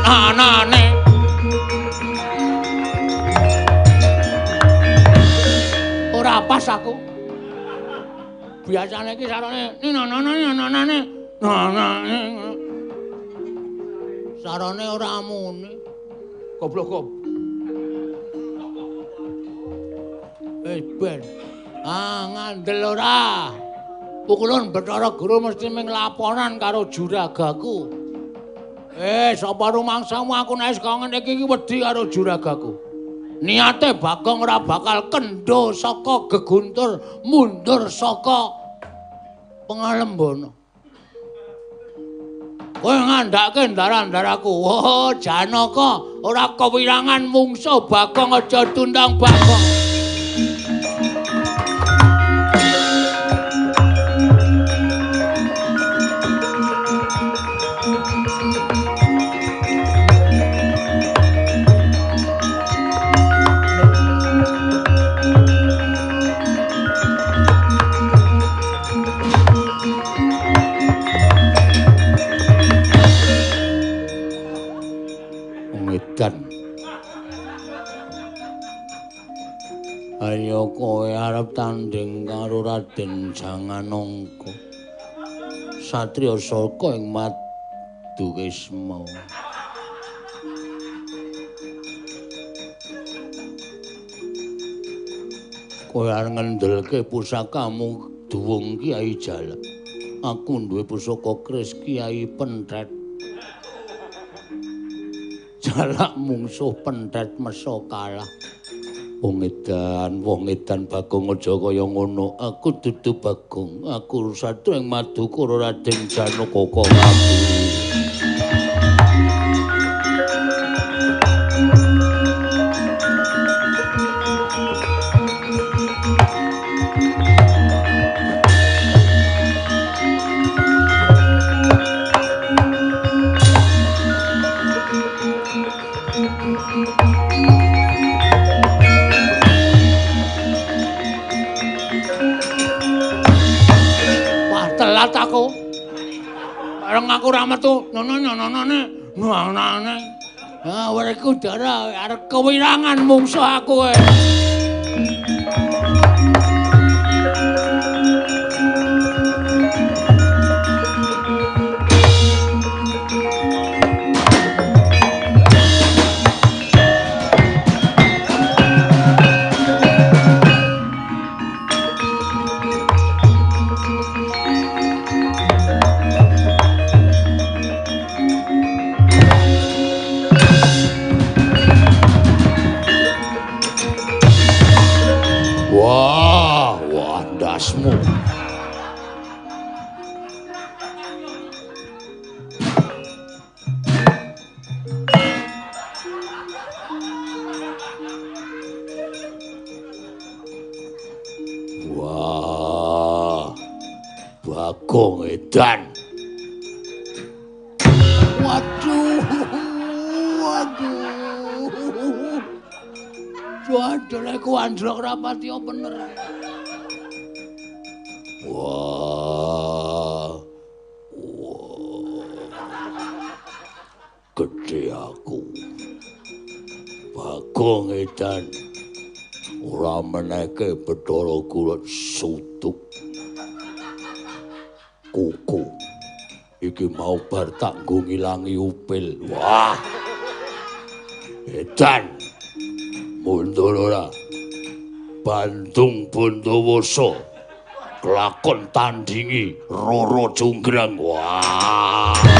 Anane. Ora pas aku. Biasane iki sarane nanane. Sarane ora muni. Goblok. Ben. Ngandel ora. Pukulun Bathara Guru mesti ming laporan karo juragaku. Sapa rumangsamu aku nek kok ngene iki wedi karo juragaku. Niate Bagong ora bakal kendho saka geguntur mundur saka Pangalembono. Kowe ngandhake ndaran-ndaraku. Oh, Janaka ora kewirangan mungsuh Bagong aja tundang Bagong. Ayo kowe arep tanding karo Raden Janganangka. Satriya Saka ing Madukisma. Kowe arep ngendelke pusakamu duwung Kyai Jalak. Aku duwe pusaka kris Kyai Pentret. Jalak mungsuh Pentret mesa kalah. Wong edan Bagong aja kaya ngono. Aku dudu Bagong, aku Satria ing Madukara Raden Janaka kok aku. Bareng aku ra metu nonone. Werku dara arep kewirangan mungsuh aku. Bagong edan. Waduh. Jadule ku androk rapati bener. Wah. Gede aku. Bagong edan. Ora meneke Bathara Guru sutuk. Kuku iki mau bar tak nggo ngilangi upil. Wah. Edan. Mundur ora. Bandung Bondowoso. Kelakon tandingi Roro Jonggrang. Wah.